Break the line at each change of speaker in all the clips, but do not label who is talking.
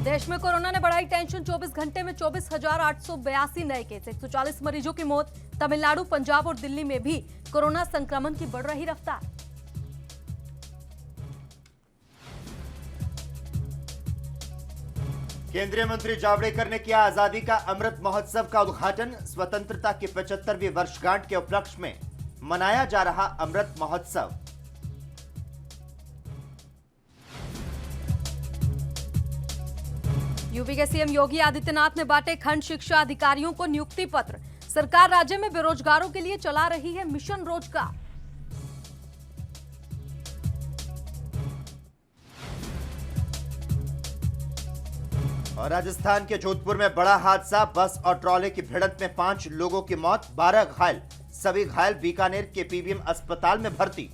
देश में कोरोना ने बढ़ाई टेंशन। 24 घंटे में 24,882 नए केस, 140 मरीजों की मौत। तमिलनाडु, पंजाब और दिल्ली में भी कोरोना संक्रमण की बढ़ रही रफ्तार।
केंद्रीय मंत्री जावड़ेकर ने किया आजादी का अमृत महोत्सव का उद्घाटन। स्वतंत्रता की 75वीं वर्षगांठ के उपलक्ष्य में मनाया जा रहा अमृत महोत्सव।
यूपी के सीएम योगी आदित्यनाथ ने बांटे खंड शिक्षा अधिकारियों को नियुक्ति पत्र। सरकार राज्य में बेरोजगारों के लिए चला रही है मिशन रोजगार।
और राजस्थान के जोधपुर में बड़ा हादसा। बस और ट्रॉले की भिड़ंत में 5 लोगों की मौत, 12 घायल। सभी घायल बीकानेर के पीबीएम अस्पताल में भर्ती।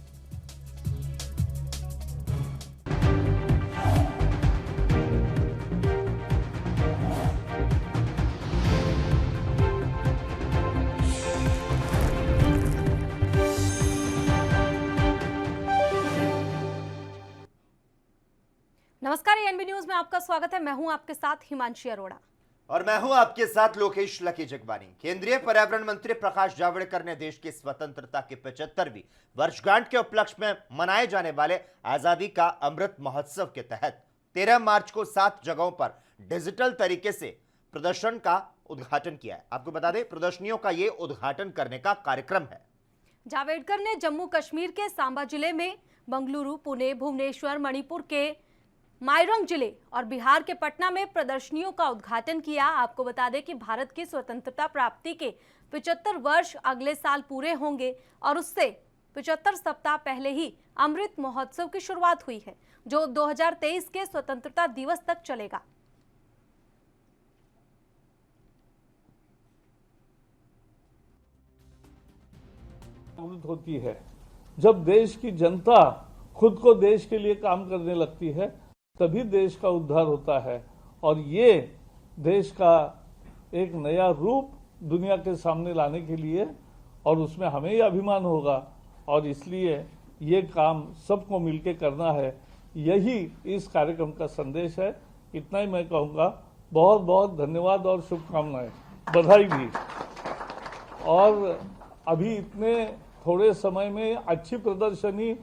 नमस्कार, एएनबी न्यूज में आपका स्वागत है। मैं हूं आपके साथ हिमांशी अरोड़ा
और मैं हूं आपके साथ लोकेश लकी जगबानी। केंद्रीय पर्यावरण मंत्री प्रकाश जावड़ेकर ने देश की स्वतंत्रता की 75वीं वर्षगांठ के उपलक्ष्य में मनाए जाने वाले आजादी का अमृत महोत्सव के तहत 13 मार्च को 7 जगहों पर डिजिटल तरीके से प्रदर्शन का उद्घाटन किया है। आपको बता दें, प्रदर्शनियों का ये उद्घाटन करने का कार्यक्रम है।
जावड़ेकर ने जम्मू कश्मीर के सांबा जिले में, बंगलुरु, पुणे, भुवनेश्वर, मणिपुर के माइरंग जिले और बिहार के पटना में प्रदर्शनियों का उद्घाटन किया। आपको बता दें कि भारत की स्वतंत्रता प्राप्ति के 75 वर्ष अगले साल पूरे होंगे और उससे 75 सप्ताह पहले ही अमृत महोत्सव की शुरुआत हुई है, जो 2023 के स्वतंत्रता दिवस तक चलेगा।
होती है जब देश की जनता खुद को देश के लिए काम करने लगती है, तभी देश का उद्धार होता है। और ये देश का एक नया रूप दुनिया के सामने लाने के लिए, और उसमें हमें ही अभिमान होगा, और इसलिए ये काम सबको मिलकर करना है। यही इस कार्यक्रम का संदेश है। इतना ही मैं कहूँगा। बहुत बहुत धन्यवाद और शुभकामनाएं, बधाई भी। और अभी इतने थोड़े समय में अच्छी प्रदर्शनी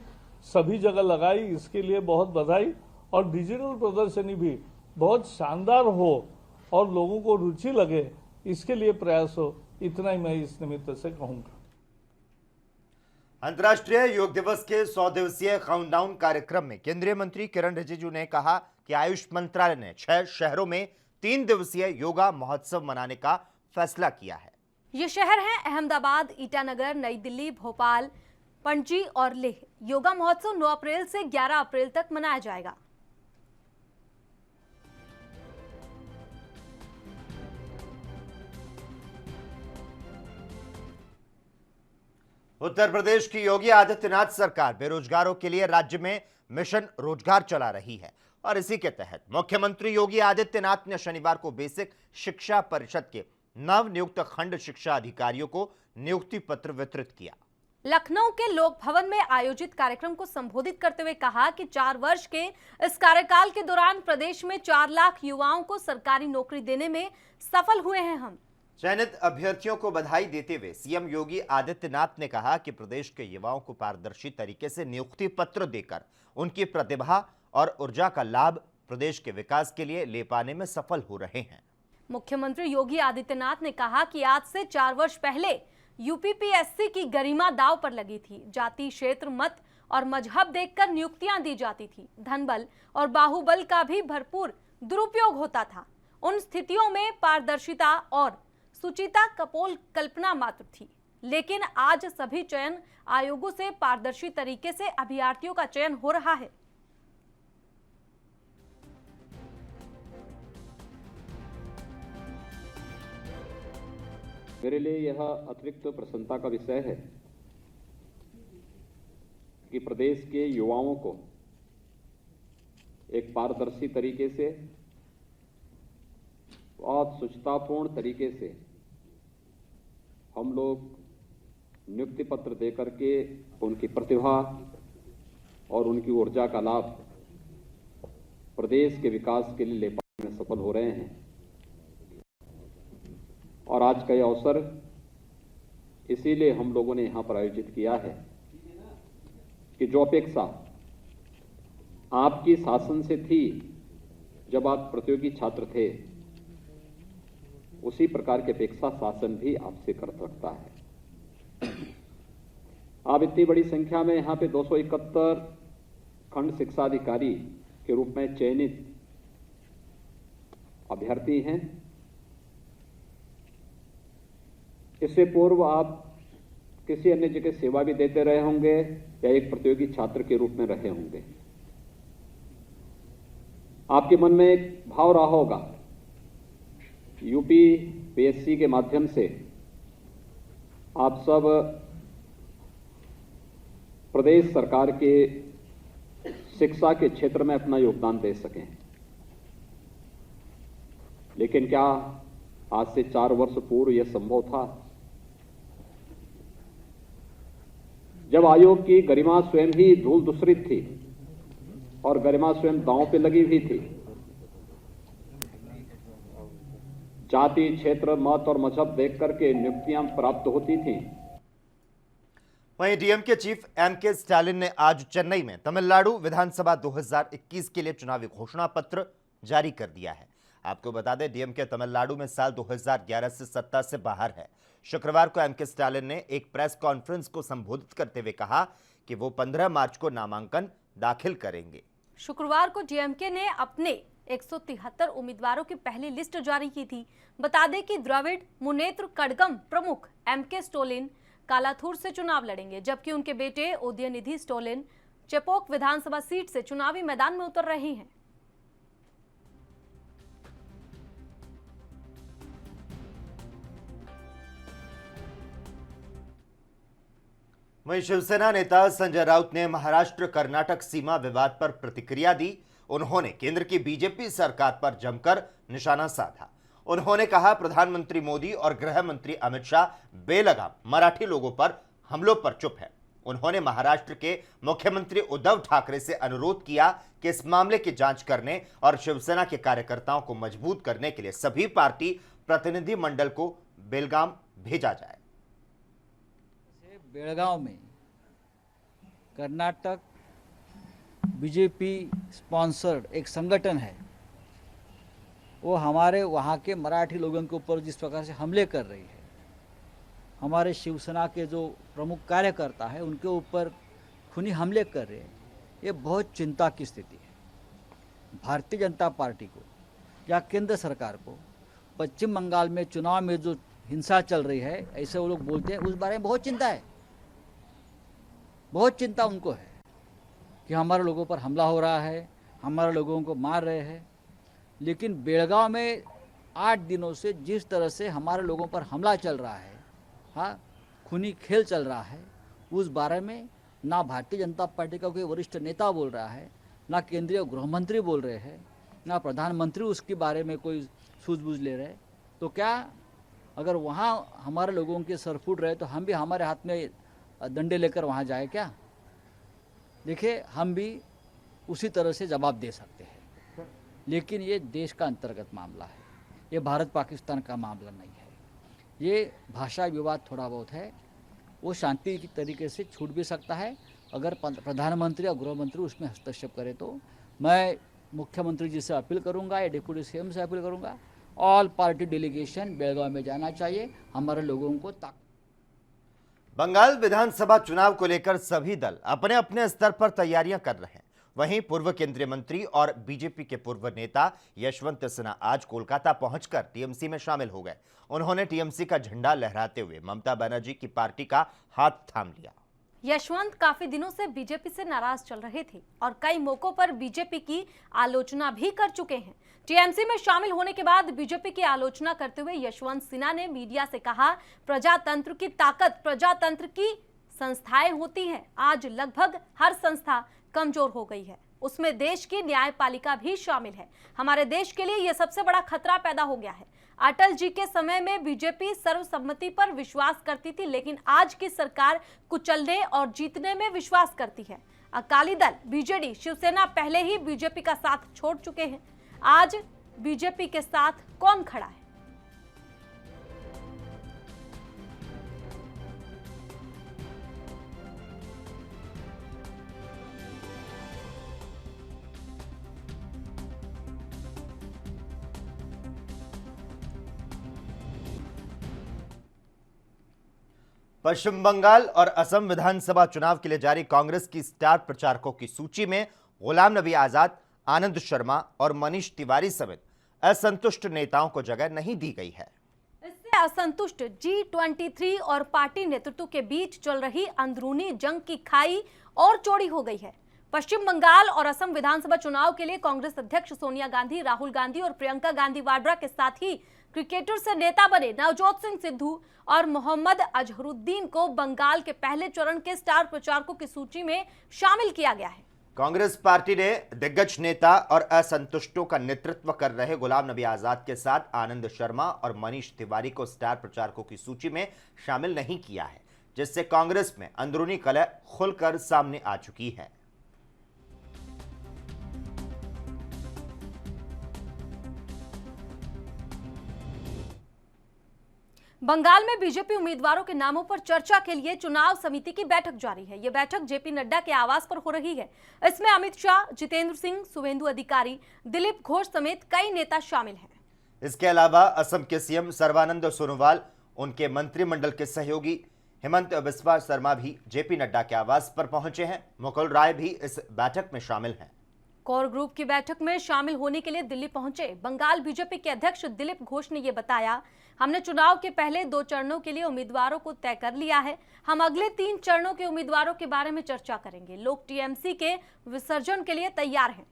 सभी जगह लगाई, इसके लिए बहुत बधाई। और डिजिटल प्रदर्शनी भी बहुत शानदार हो और लोगों को रुचि लगे, इसके लिए प्रयास हो। इतना ही मैं इस निमित्त से कहूंगा।
अंतर्राष्ट्रीय योग दिवस के 100 दिवसीय काउंटडाउन कार्यक्रम में केंद्रीय मंत्री किरण रिजिजू ने कहा कि आयुष मंत्रालय ने 6 शहरों में 3 दिवसीय योगा महोत्सव मनाने का फैसला किया है।
ये शहर हैं अहमदाबाद, ईटानगर, नई दिल्ली, भोपाल, पणजी और लेह। योगा महोत्सव 9 अप्रैल से 11 अप्रैल तक मनाया जाएगा।
उत्तर प्रदेश की योगी आदित्यनाथ सरकार बेरोजगारों के लिए राज्य में मिशन रोजगार चला रही है और इसी के तहत मुख्यमंत्री योगी आदित्यनाथ ने शनिवार को बेसिक शिक्षा परिषद के नव नियुक्त खंड शिक्षा अधिकारियों को नियुक्ति पत्र वितरित किया।
लखनऊ के लोक भवन में आयोजित कार्यक्रम को संबोधित करते हुए कहा कि 4 वर्ष के इस कार्यकाल के दौरान प्रदेश में 4 लाख युवाओं को सरकारी नौकरी देने में सफल हुए हैं हम।
चयनित अभ्यर्थियों को बधाई देते हुए सीएम योगी आदित्यनाथ ने कहा कि प्रदेश के युवाओं को पारदर्शी तरीके से नियुक्ति पत्र देकर उनकी प्रतिभा और ऊर्जा का लाभ प्रदेश के विकास के लिए ले पाने में सफल हो रहे हैं।
मुख्यमंत्री योगी आदित्यनाथ ने कहा कि आज से 4 वर्ष पहले यूपीपीएससी की गरिमा दांव पर लगी थी। जाति, क्षेत्र, मत और मजहब देखकर नियुक्तियां दी जाती थी। धनबल और बाहुबल का भी भरपूर दुरुपयोग होता था। उन स्थितियों में पारदर्शिता और सुचिता कपोल कल्पना मात्र थी, लेकिन आज सभी चयन आयोगों से पारदर्शी तरीके से अभ्यर्थियों का चयन हो रहा है।
मेरे लिए यह अतिरिक्त प्रसन्नता का विषय है कि प्रदेश के युवाओं को एक पारदर्शी तरीके से, बहुत शुचितापूर्ण तरीके से हम लोग नियुक्ति पत्र देकर के उनकी प्रतिभा और उनकी ऊर्जा का लाभ प्रदेश के विकास के लिए ले पाएंगे। में सफल हो रहे हैं और आज का यह अवसर इसीलिए हम लोगों ने यहां पर आयोजित किया है कि जो अपेक्षा आपकी शासन से थी जब आप प्रतियोगी छात्र थे, उसी प्रकार की अपेक्षा शासन भी आपसे कर सकता है। आप इतनी बड़ी संख्या में यहां पे 271 खंड शिक्षा अधिकारी के रूप में चयनित अभ्यर्थी हैं। इससे पूर्व आप किसी अन्य जगह सेवा भी देते रहे होंगे या एक प्रतियोगी छात्र के रूप में रहे होंगे। आपके मन में एक भाव रहा होगा, यूपीपीएससी के माध्यम से आप सब प्रदेश सरकार के शिक्षा के क्षेत्र में अपना योगदान दे सकें। लेकिन क्या आज से 4 वर्ष पूर्व यह संभव था? जब आयोग की गरिमा स्वयं ही धूल धूसरित थी और गरिमा स्वयं दांव पे लगी हुई थी। जाति, क्षेत्र, मत और मजहब देख करके नियुक्तियां प्राप्त होती थीं।
वहीं डीएमके चीफ एमके स्टालिन ने आज चेन्नई में तमिलनाडु विधानसभा 2021 के लिए चुनावी घोषणा पत्र जारी कर दिया है। आपको बता दें, डीएमके तमिलनाडु में साल 2011 से सत्ता से बाहर है। शुक्रवार को एमके स्टालिन ने एक प्रेस कॉन्फ्रेंस को संबोधित करते हुए कहा कि वो 15 मार्च को नामांकन दाखिल करेंगे।
शुक्रवार को डीएमके ने अपने 173 उम्मीदवारों की पहली लिस्ट जारी की थी। बता दें कि द्रविड़ मुनेत्र कड़गम प्रमुख एमके स्टालिन कालाथूर से चुनाव लड़ेंगे, जबकि उनके बेटे उदयनिधि स्टालिन चेपोक विधानसभा सीट से चुनावी मैदान में उतर रहे हैं।
वहीं शिवसेना नेता संजय राउत ने महाराष्ट्र कर्नाटक सीमा विवाद पर प्रतिक्रिया दी। उन्होंने केंद्र की बीजेपी सरकार पर जमकर निशाना साधा। उन्होंने कहा, प्रधानमंत्री मोदी और गृह मंत्री अमित शाह बेलगाम मराठी लोगों पर हमलों पर चुप है। उन्होंने महाराष्ट्र के मुख्यमंत्री उद्धव ठाकरे से अनुरोध किया कि इस मामले की जांच करने और शिवसेना के कार्यकर्ताओं को मजबूत करने के लिए सभी पार्टी प्रतिनिधि मंडल को बेलगाम भेजा जाए।
बेलगांव में कर्नाटक बीजेपी स्पॉन्सर्ड एक संगठन है, वो हमारे वहाँ के मराठी लोगों के ऊपर जिस प्रकार से हमले कर रही है, हमारे शिवसेना के जो प्रमुख कार्यकर्ता है उनके ऊपर खूनी हमले कर रहे हैं, ये बहुत चिंता की स्थिति है। भारतीय जनता पार्टी को या केंद्र सरकार को पश्चिम बंगाल में चुनाव में जो हिंसा चल रही है, ऐसे वो लोग बोलते हैं, उस बारे में बहुत चिंता है। बहुत चिंता उनको है कि हमारे लोगों पर हमला हो रहा है, हमारे लोगों को मार रहे हैं। लेकिन बेलगांव में 8 दिनों से जिस तरह से हमारे लोगों पर हमला चल रहा है, हाँ, खूनी खेल चल रहा है, उस बारे में ना भारतीय जनता पार्टी का कोई वरिष्ठ नेता बोल रहा है, ना केंद्रीय गृह मंत्री बोल रहे हैं, ना प्रधानमंत्री उसके बारे में कोई सूझबूझ ले रहे। तो क्या अगर वहाँ हमारे लोगों के सर फूट रहे तो हम भी हमारे हाथ में डंडे लेकर वहाँ जाए क्या? देखिए, हम भी उसी तरह से जवाब दे सकते हैं, लेकिन ये देश का अंतर्गत मामला है, ये भारत पाकिस्तान का मामला नहीं है। ये भाषा विवाद थोड़ा बहुत है, वो शांति की तरीके से छूट भी सकता है अगर प्रधानमंत्री और गृह मंत्री उसमें हस्तक्षेप करे। तो मैं मुख्यमंत्री जी से अपील करूंगा या डिप्टी सीएम से अपील करूंगा, ऑल पार्टी डेलीगेशन बेलगांव में जाना चाहिए, हमारे लोगों को
बंगाल विधानसभा चुनाव को लेकर सभी दल अपने अपने स्तर पर तैयारियां कर रहे हैं। वहीं पूर्व केंद्रीय मंत्री और बीजेपी के पूर्व नेता यशवंत सिन्हा आज कोलकाता पहुंचकर टीएमसी में शामिल हो गए। उन्होंने टीएमसी का झंडा लहराते हुए ममता बनर्जी की पार्टी का हाथ थाम लिया।
यशवंत काफी दिनों से बीजेपी से नाराज चल रहे थे और कई मौकों पर बीजेपी की आलोचना भी कर चुके हैं। टीएमसी में शामिल होने के बाद बीजेपी की आलोचना करते हुए यशवंत सिन्हा ने मीडिया से कहा, प्रजातंत्र की ताकत प्रजातंत्र की संस्थाएं होती हैं। आज लगभग हर संस्था कमजोर हो गई है, उसमें देश की न्यायपालिका भी शामिल है। हमारे देश के लिए यह सबसे बड़ा खतरा पैदा हो गया है। अटल जी के समय में बीजेपी सर्वसम्मति पर विश्वास करती थी, लेकिन आज की सरकार कुचलने और जीतने में विश्वास करती है। अकाली दल, बीजेडी, शिवसेना पहले ही बीजेपी का साथ छोड़ चुके हैं। आज बीजेपी के साथ कौन खड़ा है।
पश्चिम बंगाल और असम विधानसभा चुनाव के लिए जारी कांग्रेस की स्टार प्रचारकों की सूची में गुलाम नबी आजाद, आनंद शर्मा और मनीष तिवारी समेत असंतुष्ट नेताओं को जगह नहीं दी गई है।
इससे असंतुष्ट G23 और पार्टी नेतृत्व के बीच चल रही अंदरूनी जंग की खाई और चौड़ी हो गई है। पश्चिम बंगाल और असम विधानसभा चुनाव के लिए कांग्रेस अध्यक्ष सोनिया गांधी, राहुल गांधी और प्रियंका गांधी वाड्रा के साथ ही क्रिकेटर से नेता बने नवजोत सिंह सिद्धू और मोहम्मद अजहरुद्दीन को बंगाल के पहले चरण के स्टार प्रचारकों की सूची में शामिल किया गया है।
कांग्रेस पार्टी ने दिग्गज नेता और असंतुष्टों का नेतृत्व कर रहे गुलाम नबी आजाद के साथ आनंद शर्मा और मनीष तिवारी को स्टार प्रचारकों की सूची में शामिल नहीं किया है, जिससे कांग्रेस में अंदरूनी कलह खुलकर सामने आ चुकी है।
बंगाल में बीजेपी उम्मीदवारों के नामों पर चर्चा के लिए चुनाव समिति की बैठक जारी है। यह बैठक जेपी नड्डा के आवास पर हो रही है। इसमें अमित शाह, जितेंद्र सिंह, शुभेंदु अधिकारी, दिलीप घोष समेत कई नेता शामिल हैं।
इसके अलावा असम के सीएम सर्बानंद सोनोवाल, उनके मंत्रिमंडल के सहयोगी हेमंत बिस्वा शर्मा भी जेपी नड्डा के आवास पर पहुंचे हैं। मुकुल राय भी इस बैठक में शामिल हैं।
कोर ग्रुप की बैठक में शामिल होने के लिए दिल्ली पहुंचे बंगाल बीजेपी के अध्यक्ष दिलीप घोष ने यह बताया, हमने चुनाव के पहले 2 चरणों के लिए उम्मीदवारों को तय कर लिया है। हम अगले 3 चरणों के उम्मीदवारों के बारे में चर्चा करेंगे। लोग टीएमसी के विसर्जन के लिए तैयार हैं।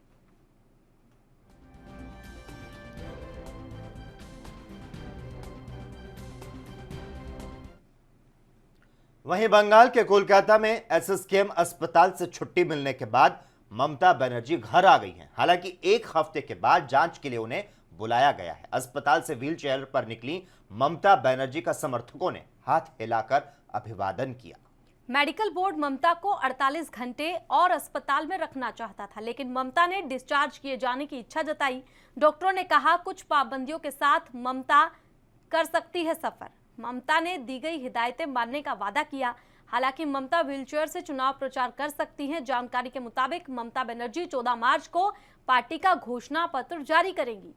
वहीं बंगाल के कोलकाता में एसएसकेएम अस्पताल से छुट्टी मिलने के बाद ममता बनर्जी घर आ गई हैं। हालांकि 1 हफ्ते के बाद जांच के लिए उन्हें बुलाया गया है। अस्पताल से व्हीलचेयर पर निकली ममता बनर्जी का समर्थकों ने हाथ हिलाकर अभिवादन किया।
मेडिकल बोर्ड ममता को 48 घंटे और अस्पताल में रखना चाहता था, लेकिन ममता ने डिस्चार्ज किए जाने की इच्छा जताई। डॉक्टरों ने कहा कुछ पाबंदियों के साथ ममता कर सकती है सफर। ममता ने दी गई हिदायतें मानने का वादा किया। हालांकि ममता व्हीलचेयर से चुनाव प्रचार कर सकती हैं। जानकारी के मुताबिक ममता बनर्जी 14 मार्च को पार्टी का घोषणा पत्र जारी करेंगी।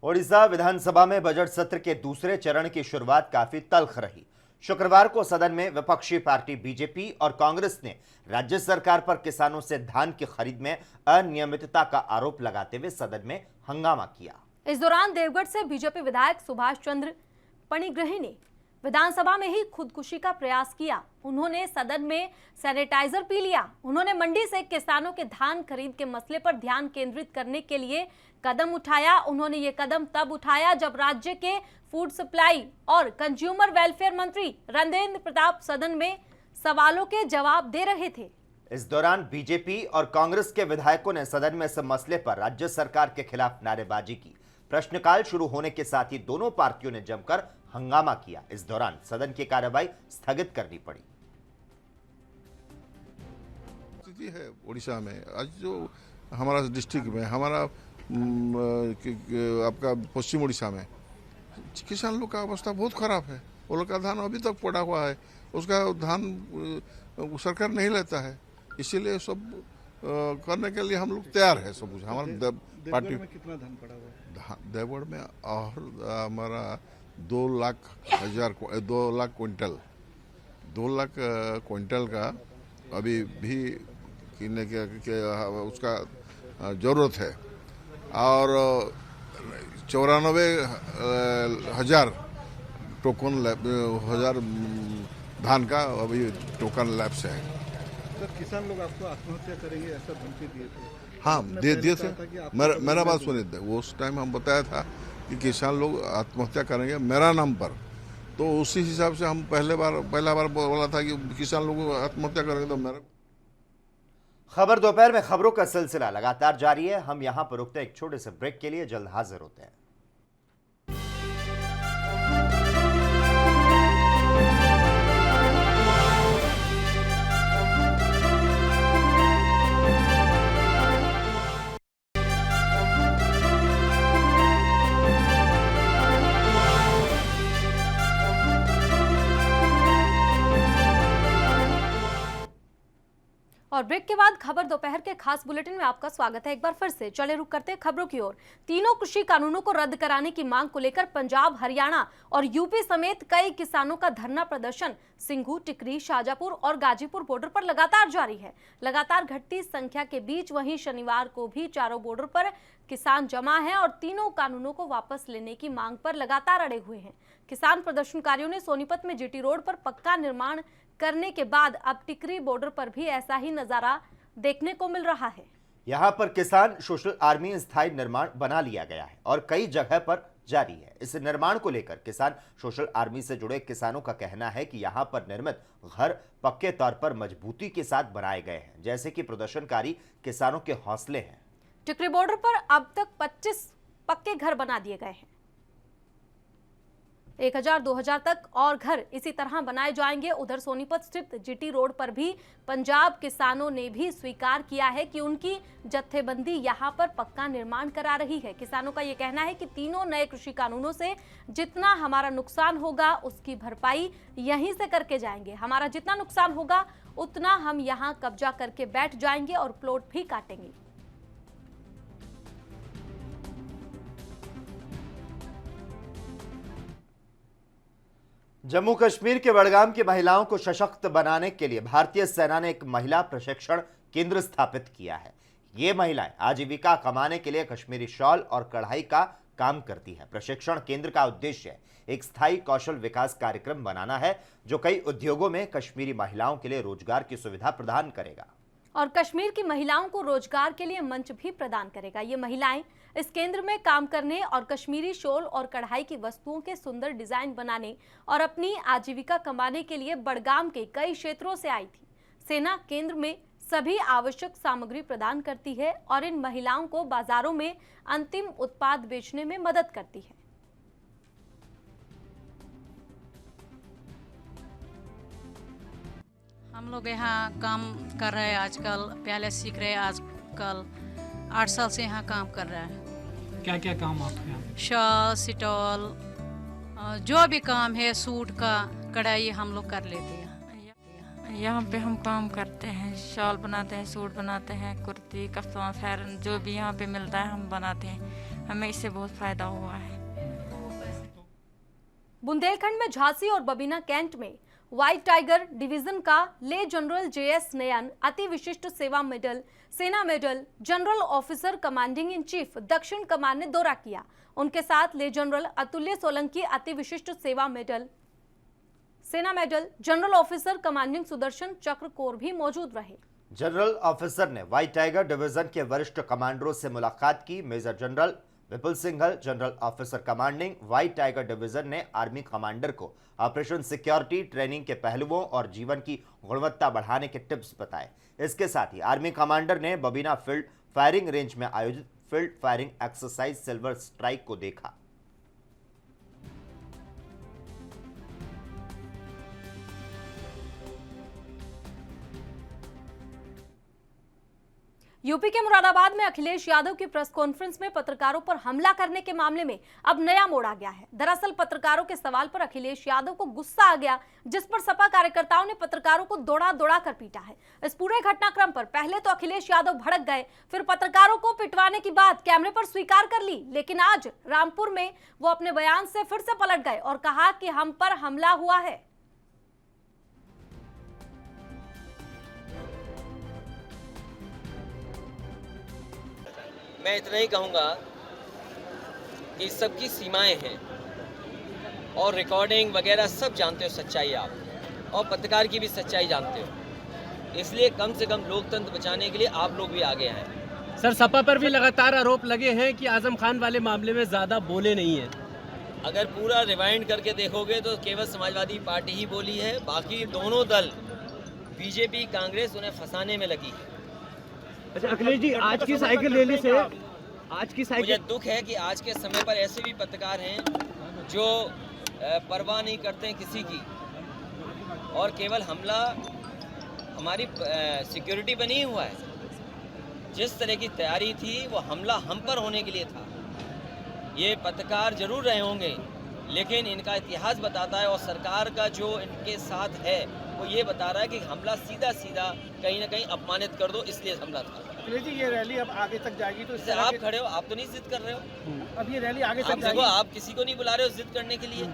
ओडिशा विधानसभा में बजट सत्र के दूसरे चरण की शुरुआत काफी तल्ख रही। शुक्रवार को सदन में विपक्षी पार्टी बीजेपी और कांग्रेस ने राज्य सरकार पर किसानों से धान की खरीद में अनियमितता का आरोप लगाते हुए सदन में हंगामा किया।
इस दौरान देवगढ़ से बीजेपी विधायक सुभाष चंद्र पणिग्रही ने विधानसभा में ही खुदकुशी का प्रयास किया। उन्होंने सदन में सैनिटाइजर पी लिया। उन्होंने मंडी से किसानों के धान खरीद के मसले पर ध्यान केंद्रित करने के लिए कदम उठाया। उन्होंने ये कदम तब उठाया जब राज्य के फूड सप्लाई और कंज्यूमर वेलफेयर मंत्री रणदेंद्र प्रताप सदन में सवालों के जवाब दे रहे थे।
इस दौरान बीजेपी और कांग्रेस के विधायकों ने सदन में इस मसले पर राज्य सरकार के खिलाफ नारेबाजी की। प्रश्नकाल शुरू होने के साथ ही दोनों पार्टियों ने जमकर हंगामा किया। इस दौरान सदन की कार्यवाही स्थगित करनी पड़ी।
स्थिति है उड़ीसा में आज जो हमारा डिस्ट्रिक्ट में हमारा आपका पश्चिम उड़ीसा में किसान लोग का अवस्था बहुत खराब है। वो लोग का धान अभी तक पड़ा हुआ है, उसका धान सरकार नहीं लेता है। इसीलिए सब करने के लिए हम लोग तैयार है। सब कुछ हमारा पार्टी
में कितना धान पड़ा हुआ है?
देवगढ़ में और हमारा 2 लाख क्विंटल का अभी भी किन्ने के उसका जरूरत है और 94,000 धान का अभी टोकन लैब्स है।
सर, किसान लोग आपको आत्महत्या करेंगे ऐसा धमकी दिए थे?
हाँ, दिए थे। मेरा बात सुनिए थे, वो उस टाइम हम बताया था कि किसान लोग आत्महत्या करेंगे मेरा नाम पर, तो उसी हिसाब से हम पहला बार बोला था कि किसान लोग आत्महत्या करेंगे तो मेरा।
खबर दोपहर में खबरों का सिलसिला लगातार जारी है। हम यहां पर रुकते हैं एक छोटे से ब्रेक के लिए, जल्द हाजिर होते हैं।
और ब्रेक के बाद खबर दोपहर के खास बुलेटिन में आपका स्वागत है। एक बार फिर से चले रुक करते हैं खबरों की ओर। तीनों कृषि कानूनों को रद्द कराने की मांग को लेकर पंजाब, हरियाणा और यूपी समेत कई किसानों का धरना प्रदर्शन सिंघू, टिकरी, शाजापुर और गाजीपुर बॉर्डर पर लगातार जारी है। लगातार घटती संख्या के बीच वहीं शनिवार को भी चारों बॉर्डर पर किसान जमा है और तीनों कानूनों को वापस लेने की मांग पर लगातार अड़े हुए हैं। किसान प्रदर्शनकारियों ने सोनीपत में जीटी रोड पर पक्का निर्माण करने के बाद अब टिकरी बॉर्डर पर भी ऐसा ही नजारा देखने को मिल रहा है।
यहां पर किसान सोशल आर्मी स्थायी निर्माण बना लिया गया है और कई जगह पर जारी है। इस निर्माण को लेकर किसान सोशल आर्मी से जुड़े किसानों का कहना है कि यहां पर निर्मित घर पक्के तौर पर मजबूती के साथ बनाए गए हैं, जैसे कि प्रदर्शनकारी किसानों के हौसले हैं।
टिकरी बॉर्डर पर अब तक 25 पक्के घर बना दिए गए हैं। 1000-2000 तक और घर इसी तरह बनाए जाएंगे। उधर सोनीपत स्थित जीटी रोड पर भी पंजाब किसानों ने भी स्वीकार किया है कि उनकी जत्थेबंदी यहां पर पक्का निर्माण करा रही है। किसानों का यह कहना है कि तीनों नए कृषि कानूनों से जितना हमारा नुकसान होगा उसकी भरपाई यहीं से करके जाएंगे। हमारा जितना नुकसान होगा उतना हम यहां कब्जा करके बैठ जाएंगे और प्लॉट भी काटेंगे।
जम्मू कश्मीर के बड़गाम की महिलाओं को सशक्त बनाने के लिए भारतीय सेना ने एक महिला प्रशिक्षण केंद्र स्थापित किया है। ये महिलाएं आजीविका कमाने के लिए कश्मीरी शॉल और कढ़ाई का काम करती है। प्रशिक्षण केंद्र का उद्देश्य एक स्थायी कौशल विकास कार्यक्रम बनाना है जो कई उद्योगों में कश्मीरी महिलाओं के लिए रोजगार की सुविधा प्रदान करेगा
और कश्मीर की महिलाओं को रोजगार के लिए मंच भी प्रदान करेगा। ये महिलाएं इस केंद्र में काम करने और कश्मीरी शॉल और कढ़ाई की वस्तुओं के सुंदर डिजाइन बनाने और अपनी आजीविका कमाने के लिए बड़गाम के कई क्षेत्रों से आई थी। सेना केंद्र में सभी आवश्यक सामग्री प्रदान करती है और इन महिलाओं को बाजारों में अंतिम उत्पाद बेचने में मदद करती है।
हम लोग यहाँ काम कर रहे हैं आजकल, पहले सीख रहे हैं, आजकल 8 साल से यहाँ काम कर रहे हैं।
क्या क्या काम आपके यहाँ?
शॉल, स्टॉल, जो भी काम है, सूट का कढ़ाई हम लोग कर लेते हैं।
यहाँ पे हम काम करते हैं, शॉल बनाते हैं, सूट बनाते हैं, कुर्ती, कफ्ता, फैरन, जो भी यहाँ पे मिलता है हम बनाते हैं। हमें इससे बहुत फायदा हुआ है।
बुंदेलखंड में झांसी और बबीना कैंट में व्हाइट टाइगर डिवीजन का ले जनरल JS नयन अति विशिष्ट Seva medal, Sena medal, general officer commanding in chief दक्षिण कमान ने दौरा किया। उनके साथ ले जनरल अतुल्य सोलंकी अति विशिष्ट Seva medal, Sena medal, general officer commanding Sudarshan Chakra corps भी मौजूद रहे।
जनरल ऑफिसर ने व्हाइट टाइगर डिवीजन के वरिष्ठ कमांडरों से मुलाकात की। Major general Vipul Singhal, general officer commanding White Tiger Division ने आर्मी कमांडर को ऑपरेशन सिक्योरिटी ट्रेनिंग के पहलुओं और जीवन की गुणवत्ता बढ़ाने के टिप्स बताए। इसके साथ ही आर्मी कमांडर ने बबीना फील्ड फायरिंग रेंज में आयोजित field firing exercise silver strike को देखा।
यूपी के मुरादाबाद में अखिलेश यादव की प्रेस कॉन्फ्रेंस में पत्रकारों पर हमला करने के मामले में अब नया मोड़ आ गया है। दरअसल पत्रकारों के सवाल पर अखिलेश यादव को गुस्सा आ गया, जिस पर सपा कार्यकर्ताओं ने पत्रकारों को दौड़ा दौड़ा कर पीटा है। इस पूरे घटनाक्रम पर पहले तो अखिलेश यादव भड़क गए, फिर पत्रकारों को पिटवाने की बात कैमरे पर स्वीकार कर ली, लेकिन आज रामपुर में वो अपने बयान से फिर से पलट गए और कहा कि हम पर हमला हुआ है।
मैं इतना ही कहूँगा कि सबकी सीमाएं हैं और रिकॉर्डिंग वगैरह सब जानते हो सच्चाई आप, और पत्रकार की भी सच्चाई जानते हो, इसलिए कम से कम लोकतंत्र बचाने के लिए आप लोग भी आगे आए।
सर, सपा पर भी लगातार आरोप लगे हैं कि आजम खान वाले मामले में ज़्यादा बोले नहीं हैं।
अगर पूरा रिवाइंड करके देखोगे तो केवल समाजवादी पार्टी ही बोली है, बाकी दोनों दल बीजेपी, कांग्रेस उन्हें फंसाने में लगी है।
अच्छा अखिलेश जी, आज की साइकिल रैली से
मुझे दुख है कि आज के समय पर ऐसे भी पत्रकार हैं जो परवाह नहीं करते हैं किसी की, और केवल हमला हमारी सिक्योरिटी पर नहीं हुआ है। जिस तरह की तैयारी थी वो हमला हम पर होने के लिए था। ये पत्रकार जरूर रहे होंगे, लेकिन इनका इतिहास बताता है और सरकार का जो इनके साथ है वो ये बता रहा है कि हमला सीधा सीधा कहीं ना कहीं अपमानित कर दो, इसलिए हमला था।
जी, ये रैली अब आगे तक जाएगी तो
जैसे आप खड़े हो, आप तो नहीं जिद कर रहे हो।
अब ये रैली आगे
आप
तक
देखो,
जाएगी।
आप किसी को नहीं बुला रहे हो जिद करने के लिए,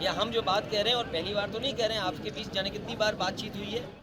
या हम जो बात कह रहे हैं और पहली बार तो नहीं कह रहे हैं, आपके बीच जाने कितनी बार बातचीत हुई है।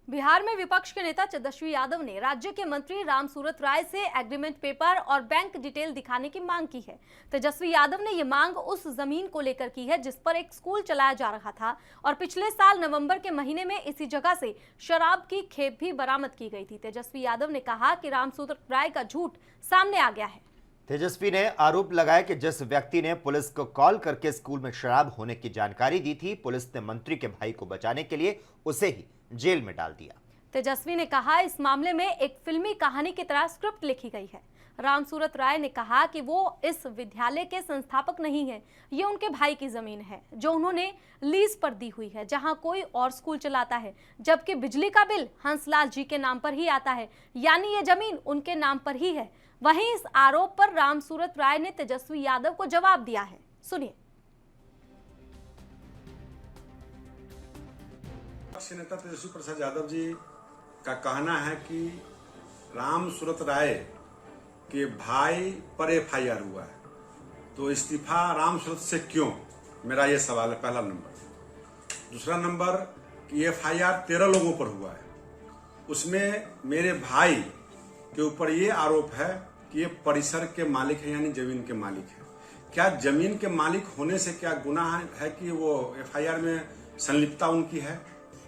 बिहार में विपक्ष के नेता तेजस्वी यादव ने राज्य के मंत्री रामसूरत राय से एग्रीमेंट पेपर और बैंक डिटेल दिखाने की मांग की है। तेजस्वी यादव ने ये मांग उस जमीन को लेकर की है जिस पर एक स्कूल चलाया जा रहा था और पिछले साल नवंबर के महीने में इसी जगह से शराब की खेप भी बरामद की गई थी। तेजस्वी यादव ने कहा कि रामसूरत राय का झूठ सामने आ गया है।
तेजस्वी ने आरोप लगाया कि जिस व्यक्ति ने पुलिस को कॉल करके स्कूल में शराब होने की जानकारी दी थी, पुलिस ने मंत्री के भाई को बचाने के लिए उसे ही जेल में डाल दिया।
तेजस्वी ने कहा इस मामले में एक फिल्मी कहानी की तरह स्क्रिप्ट लिखी गई है। रामसूरत राय ने कहा कि वो इस विद्यालय के संस्थापक नहीं है, ये उनके भाई की जमीन है जो उन्होंने लीज पर दी हुई है, जहां कोई और स्कूल चलाता है, जबकि बिजली का बिल हंसलाल जी के नाम पर ही आता है, यानी ये जमीन उनके नाम पर ही है। वहीं इस आरोप पर रामसूरत राय ने तेजस्वी यादव को जवाब दिया है, सुनिए।
विपक्ष नेता तेजस्वी प्रसाद यादव जी का कहना है कि रामसूरत राय के भाई पर एफआईआर हुआ है, तो इस्तीफा रामसूरत से क्यों, मेरा ये सवाल है, पहला नंबर। दूसरा नंबर कि एफआईआर 13 लोगों पर हुआ है, उसमें मेरे भाई के ऊपर ये आरोप है कि ये परिसर के मालिक है, यानी जमीन के मालिक है। क्या जमीन के मालिक होने से क्या गुनाह है कि वो एफआईआर में संलिप्तता उनकी है?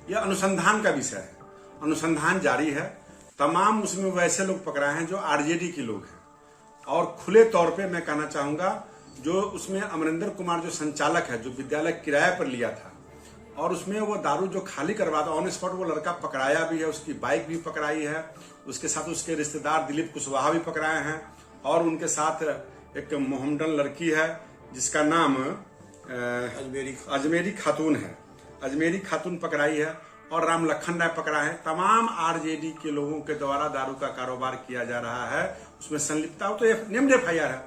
यह अनुसंधान का विषय है, अनुसंधान जारी है। तमाम उसमें वैसे लोग पकड़ाए हैं जो आरजेडी के लोग हैं, और खुले तौर पे मैं कहना चाहूंगा जो उसमें अमरिंदर कुमार जो संचालक है, जो विद्यालय किराए पर लिया था और उसमें वो दारू जो खाली करवाता, ऑन स्पॉट वो लड़का पकड़ाया भी है, उसकी बाइक भी पकड़ाई है, उसके साथ उसके रिश्तेदार दिलीप कुशवाहा भी पकड़ाए हैं, और उनके साथ एक मोहम्मदन लड़की है जिसका नाम अजमेरी खातून है, अजमेरी खातून पकड़ाई है, और राम लखन राय पकड़ा है। तमाम आरजेडी के लोगों के द्वारा दारू का कारोबार किया जा रहा है, उसमें संलिप्तता हो तो नेम्ड एफआईआर है।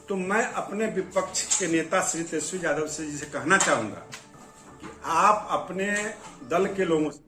तो मैं अपने विपक्ष के नेता श्री तेजस्वी यादव से जिसे कहना चाहूंगा कि आप अपने दल के लोगों से।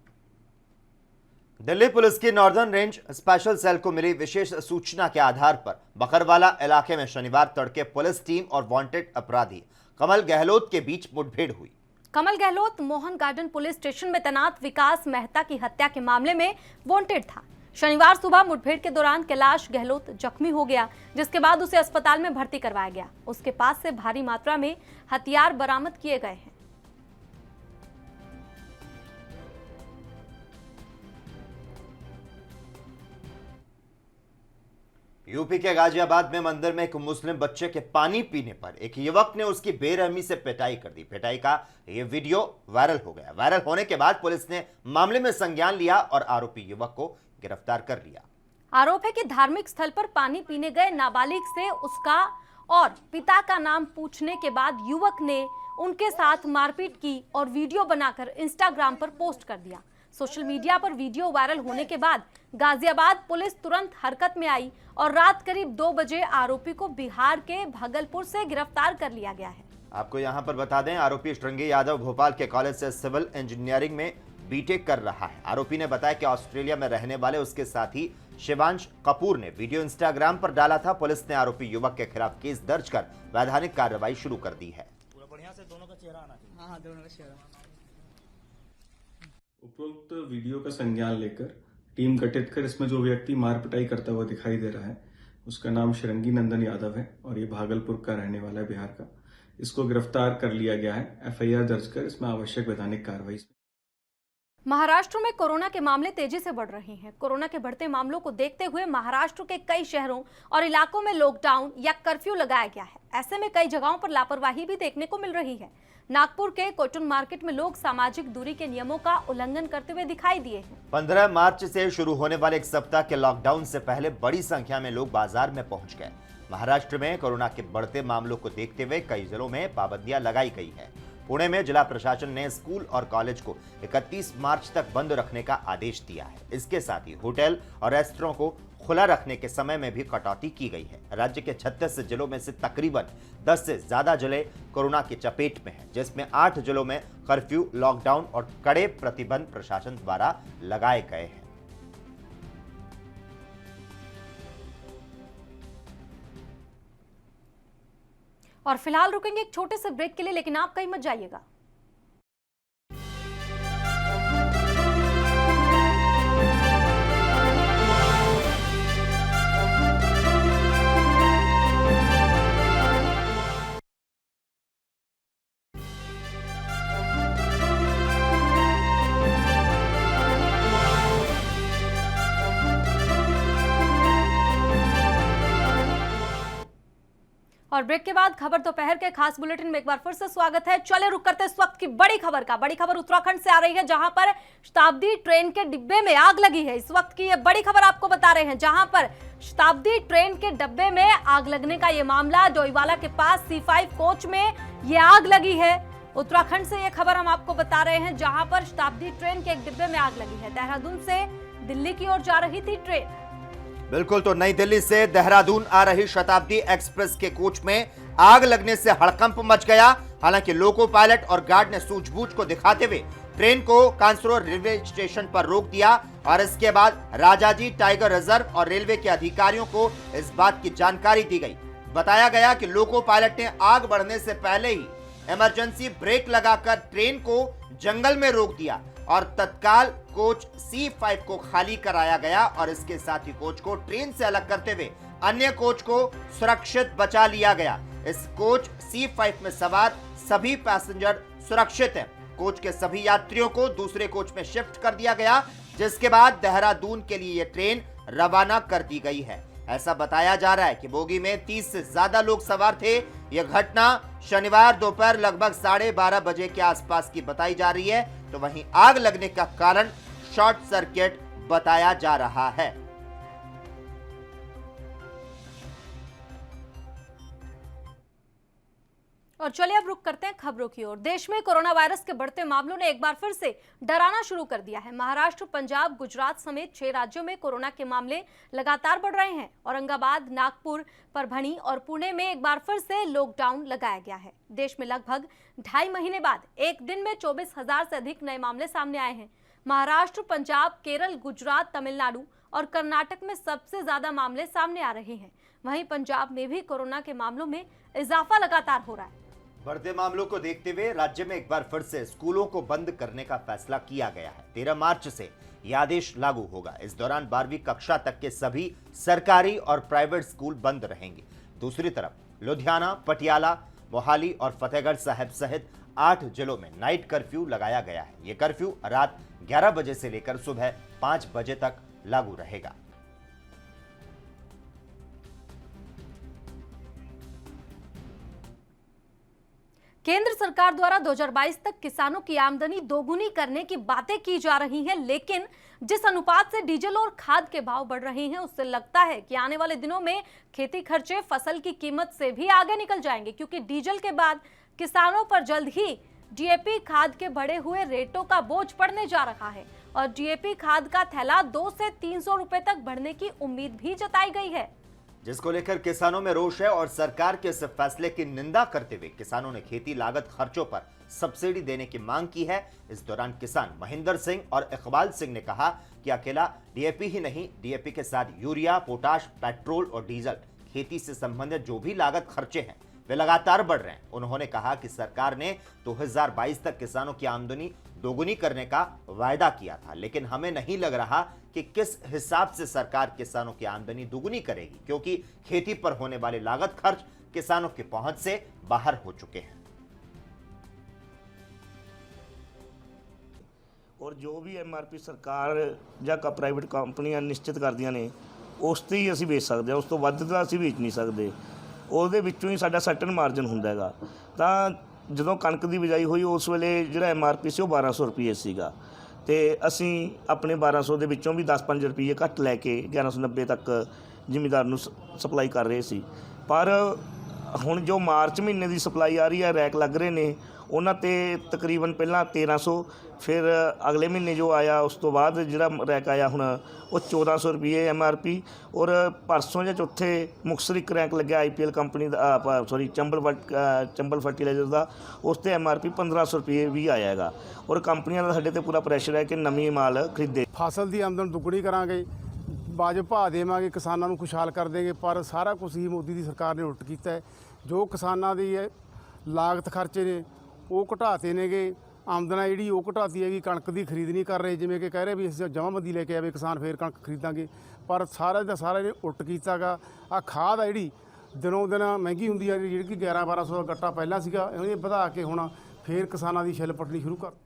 दिल्ली पुलिस की नॉर्दर्न रेंज स्पेशल सेल को मिली विशेष सूचना के आधार पर बकरवाला इलाके में शनिवार तड़के पुलिस टीम और वांटेड अपराधी कमल गहलोत के बीच मुठभेड़ हुई।
Kamal Gehlot Mohan Garden police station में तैनात विकास मेहता की हत्या के मामले में वांटेड था। शनिवार सुबह मुठभेड़ के दौरान कैलाश गहलोत जख्मी हो गया, जिसके बाद उसे अस्पताल में भर्ती करवाया गया। उसके पास से भारी मात्रा में हथियार बरामद किए गए हैं।
यूपी के गाजियाबाद में मंदिर में एक मुस्लिम बच्चे के पानी पीने पर एक युवक ने उसकी बेरहमी से पिटाई कर दी। पिटाई का यह वीडियो वायरल हो गया। वायरल होने के बाद पुलिस ने मामले में संज्ञान लिया और आरोपी युवक को गिरफ्तार कर लिया।
आरोप है कि धार्मिक स्थल पर पानी पीने गए नाबालिग से उसका और पिता का नाम पूछने के बाद युवक ने उनके साथ मारपीट की और वीडियो बनाकर इंस्टाग्राम पर पोस्ट कर दिया। सोशल मीडिया पर वीडियो वायरल होने के बाद गाजियाबाद पुलिस तुरंत हरकत में आई और रात करीब 2 बजे आरोपी को बिहार के भागलपुर से गिरफ्तार कर लिया गया है।
आपको यहां पर बता दें, आरोपी श्रृंगी यादव भोपाल के कॉलेज से सिविल इंजीनियरिंग में बीटेक कर रहा है। आरोपी ने बताया कि ऑस्ट्रेलिया में रहने वाले उसके साथी शिवांश कपूर ने वीडियो इंस्टाग्राम पर डाला था। पुलिस ने आरोपी युवक के खिलाफ केस दर्ज कर वैधानिक कार्रवाई शुरू कर दी है।
बढ़िया से दोनों का चेहरा आना चाहिए। हाँ, दोनों का चेहरा।
उपरोक्त वीडियो का संज्ञान लेकर टीम गठित कर इसमें जो व्यक्ति मार पिटाई करता हुआ दिखाई दे रहा है उसका नाम श्रृंगी नंदन यादव है और ये भागलपुर का रहने वाला है, बिहार का। इसको गिरफ्तार कर लिया गया है। एफआईआर दर्ज कर इसमें आवश्यक वैधानिक कार्रवाई।
महाराष्ट्र में कोरोना के मामले तेजी से बढ़ रहे हैं। कोरोना के बढ़ते मामलों को देखते हुए महाराष्ट्र के कई शहरों और इलाकों में लॉकडाउन या कर्फ्यू लगाया गया है। ऐसे में कई जगहों पर लापरवाही भी देखने को मिल रही है। नागपुर के कॉटन मार्केट में लोग सामाजिक दूरी के नियमों का उल्लंघन करते हुए दिखाई दिए हैं।
15 मार्च से शुरू होने वाले एक सप्ताह के लॉकडाउन से पहले बड़ी संख्या में लोग बाजार में पहुंच गए। महाराष्ट्र में कोरोना के बढ़ते मामलों को देखते हुए कई जिलों में पाबंदियां लगाई गई है। पुणे में जिला प्रशासन ने स्कूल और कॉलेज को 31 मार्च तक बंद रखने का आदेश दिया है। इसके साथ ही होटल और रेस्टोरेंट को खुला रखने के समय में भी कटौती की गई है। राज्य के 36 जिलों में से तकरीबन 10 से ज्यादा जिले कोरोना की चपेट में हैं, जिसमें 8 जिलों में कर्फ्यू, लॉकडाउन और कड़े प्रतिबंध प्रशासन द्वारा लगाए गए हैं।
और फिलहाल रुकेंगे एक छोटे से ब्रेक के लिए, लेकिन आप कहीं मत जाइएगा। और ब्रेक के बाद खबर दोपहर के खास बुलेटिन में एक बार फिर से स्वागत है। चले रुक करते इस वक्त की बड़ी खबर का। बड़ी खबर उत्तराखंड से आ रही है, जहां पर शताब्दी ट्रेन के डिब्बे में आग लगी है। इस वक्त की ये बड़ी खबर आपको बता रहे हैं, जहां पर शताब्दी ट्रेन के डिब्बे में आग लगने का ये मामला, डोईवाला के पास C5 कोच में ये आग लगी है। उत्तराखंड से ये खबर हम आपको बता रहे हैं, जहां पर शताब्दी ट्रेन के एक डिब्बे में आग लगी है। देहरादून से दिल्ली की ओर जा रही थी ट्रेन।
बिल्कुल, तो नई दिल्ली से देहरादून आ रही शताब्दी एक्सप्रेस के कोच में आग लगने से हड़कंप मच गया। हालांकि लोको पायलट और गार्ड ने सूझबूझ को दिखाते हुए ट्रेन को कांसरोर रेलवे स्टेशन पर रोक दिया और इसके बाद राजाजी टाइगर रिजर्व और रेलवे के अधिकारियों को इस बात की जानकारी दी गई। बताया गया कि लोको पायलट ने आग बढ़ने से पहले ही इमरजेंसी ब्रेक लगाकर ट्रेन को जंगल में रोक दिया और तत्काल कोच C5 को खाली कराया गया और इसके साथ ही कोच को ट्रेन से अलग करते हुए अन्य कोच को सुरक्षित बचा लिया गया। इस कोच C5 में सवार सभी पैसेंजर सुरक्षित हैं। कोच के सभी यात्रियों को दूसरे कोच में शिफ्ट कर दिया गया, जिसके बाद देहरादून के लिए यह ट्रेन रवाना कर दी गई है। ऐसा बताया जा रहा है कि बोगी में 30 से ज्यादा लोग सवार थे। यह घटना शनिवार दोपहर लगभग 12:30 बजे के आसपास की बताई जा रही है। तो वहीं आग लगने का कारण शॉर्ट सर्किट बताया जा रहा है।
और चलिए अब रुक करते हैं खबरों की ओर। देश में कोरोना वायरस के बढ़ते मामलों ने एक बार फिर से डराना शुरू कर दिया है। महाराष्ट्र, पंजाब, गुजरात समेत 6 राज्यों में कोरोना के मामले लगातार बढ़ रहे हैं। औरंगाबाद, नागपुर, परभणी और पुणे में एक बार फिर से लॉकडाउन लगाया गया है। देश में लगभग 2.5 महीने बाद एक दिन में 24,000 से अधिक नए मामले सामने आए हैं। महाराष्ट्र, पंजाब, केरल, गुजरात, तमिलनाडु और कर्नाटक में सबसे ज्यादा मामले सामने आ रहे हैं। वहीं पंजाब में भी कोरोना के मामलों में इजाफा लगातार हो रहा है।
बढ़ते मामलों को देखते हुए राज्य में एक बार फिर से स्कूलों को बंद करने का फैसला किया गया है। 13 मार्च से यह आदेश लागू होगा। इस दौरान 12वीं कक्षा तक के सभी सरकारी और प्राइवेट स्कूल बंद रहेंगे। दूसरी तरफ लुधियाना, पटियाला, मोहाली और फतेहगढ़ साहिब सहित 8 जिलों में नाइट कर्फ्यू लगाया गया है। यह कर्फ्यू रात 11 बजे से लेकर सुबह 5 बजे तक लागू रहेगा।
केंद्र सरकार द्वारा 2022 तक किसानों की आमदनी दोगुनी करने की बातें की जा रही हैं, लेकिन जिस अनुपात से डीजल और खाद के भाव बढ़ रहे हैं, उससे लगता है कि आने वाले दिनों में खेती खर्चे फसल की कीमत से भी आगे निकल जाएंगे, क्योंकि डीजल के बाद किसानों पर जल्द ही डीएपी खाद के बढ़े हुए रेटों का बोझ पड़ने जा रहा है और डीएपी खाद का थैला 200 से 300 रुपए तक बढ़ने की उम्मीद भी जताई गई है,
जिसको लेकर किसानों में रोष है। और सरकार के इस फैसले की निंदा करते हुए किसानों ने खेती लागत खर्चों पर सब्सिडी देने की मांग की है। इस दौरान किसान महेंद्र सिंह और इकबाल सिंह ने कहा कि अकेला डीएपी ही नहीं, डीएपी के साथ यूरिया, पोटाश, पेट्रोल और डीजल, खेती से संबंधित जो भी लागत खर्चे हैं वे लगातार बढ़ रहे हैं। उन्होंने कहा कि सरकार ने 2022 तक किसानों की आमदनी दोगुनी करने का वायदा किया था, लेकिन हमें नहीं लग रहा कि किस हिसाब से सरकार किसानों की आमदनी दोगुनी करेगी, क्योंकि खेती पर होने वाले लागत खर्च किसानों की पहुंच से बाहर हो चुके हैं।
और जो भी एमआरपी सरकार ਜਾਂ ਪ੍ਰਾਈਵੇਟ ਕੰਪਨੀਆਂ ਨਿਸ਼ਚਿਤ ਕਰਦੀਆਂ ਨੇ ਉਸ ਤੇ ਹੀ ਅਸੀਂ ਵੇਚ ਸਕਦੇ ਹਾਂ, ਉਸ ਤੋਂ ਵੱਧ ਤਾਂ ਅਸੀਂ ਵੇਚ ਨਹੀਂ ਸਕਦੇ। ਉਹਦੇ ਵਿੱਚੋਂ ਹੀ ਸਾਡਾ ਸਰਟਨ ਮਾਰਜਨ ਹੁੰਦਾ ਹੈਗਾ। ਤਾਂ ਜਦੋਂ ਕਣਕ ਦੀ ਬਿਜਾਈ ਹੋਈ ਉਸ ਵੇਲੇ ਜਿਹੜਾ ਐਮਆਰਪੀ ਸੀ ਉਹ 1200 ਰੁਪਏ ਸੀਗਾ ਤੇ ਅਸੀਂ ਆਪਣੇ 1200 ਦੇ ਵਿੱਚੋਂ ਵੀ 10-5 ਰੁਪਏ ਘੱਟ ਲੈ ਕੇ 1190 ਤੱਕ ਜ਼ਿਮੀਂਦਾਰ ਨੂੰ ਸਪਲਾਈ ਕਰ ਰਹੇ ਸੀ। ਪਰ ਹੁਣ ਜੋ ਮਾਰਚ ਮਹੀਨੇ ਦੀ ਸਪਲਾਈ ਆ ਰਹੀ ਹੈ, ਰੈਕ ਲੱਗ ਰਹੇ ਨੇ ਉਹਨਾਂ ਤੇ ਤਕਰੀਬਨ ਪਹਿਲਾਂ 1300, ਫਿਰ ਅਗਲੇ ਮਹੀਨੇ ਜੋ ਆਇਆ ਉਸ ਤੋਂ ਬਾਅਦ ਜਿਹੜਾ ਰੈਕ ਆਇਆ ਹੁਣ ਉਹ 1400 ਰੁਪਏ MRP। ਔਰ ਪਰਸੋਂ ਜਾਂ ਚੌਥੇ ਮੁਕਤਸਰ ਇੱਕ ਰੈਕ ਲੱਗਿਆ IPL ਕੰਪਨੀ ਦਾ, ਸੌਰੀ ਚੰਬਲ ਫਰਟੀਲਾਈਜ਼ਰ ਦਾ, ਉਸ ਤੇ MRP 1500 ਰੁਪਏ ਵੀ ਆਇਆ ਹੈਗਾ। ਔਰ ਕੰਪਨੀਆਂ ਦਾ ਸਾਡੇ ਤੇ ਪੂਰਾ ਪ੍ਰੈਸ਼ਰ ਹੈ ਕਿ ਨਵੀਂ ਮਾਲ ਖਰੀਦੇ।
ਫਸਲ ਦੀ ਆਮਦਨ ਦੁੱਗਣੀ ਕਰਾਂਗੇ, ਵਾਜਬ ਭਾਅ ਦੇਵਾਂਗੇ, ਕਿਸਾਨਾਂ ਨੂੰ ਖੁਸ਼ਹਾਲ ਕਰ ਦੇਂਗੇ, ਪਰ ਸਾਰਾ ਕੁਝ ਹੀ ਮੋਦੀ ਦੀ ਸਰਕਾਰ ਨੇ ਉਲਟ ਕੀਤਾ ਹੈ। ਜੋ ਕਿਸਾਨਾਂ ਦੀ ਲਾਗਤ ਖਰਚੇ ਨੇ ਉਹ ਘਟਾਤੇ ਨੇਗੇ, ਆਮਦਨ ਜਿਹੜੀ ਉਹ ਘਟਾਤੀ ਹੈਗੀ। ਕਣਕ ਦੀ ਖਰੀਦ ਨਹੀਂ ਕਰ ਰਹੇ, ਜਿਵੇਂ ਕਿ ਕਹਿ ਰਹੇ ਵੀ ਅਸੀਂ ਜਮਾਬੰਦੀ ਲੈ ਕੇ ਆਵੇ ਕਿਸਾਨ ਫੇਰ ਕਣਕ ਖਰੀਦਾਂਗੇ, ਪਰ ਸਾਰਾ ਦਾ ਸਾਰਾ ਨੇ ਉਲਟ ਕੀਤਾ ਗਾ। ਆ ਖਾਦ ਆ ਜਿਹੜੀ ਦਿਨੋਂ ਦਿਨ ਮਹਿੰਗੀ ਹੁੰਦੀ ਹੈ, ਜਿਹੜੀ ਕਿ 1100-1200 ਦਾ ਗੱਟਾ ਪਹਿਲਾਂ ਸੀਗਾ, ਇਹ ਵਧਾ ਕੇ ਹੁਣ ਫੇਰ किसानों की छल पटनी शुरू कर।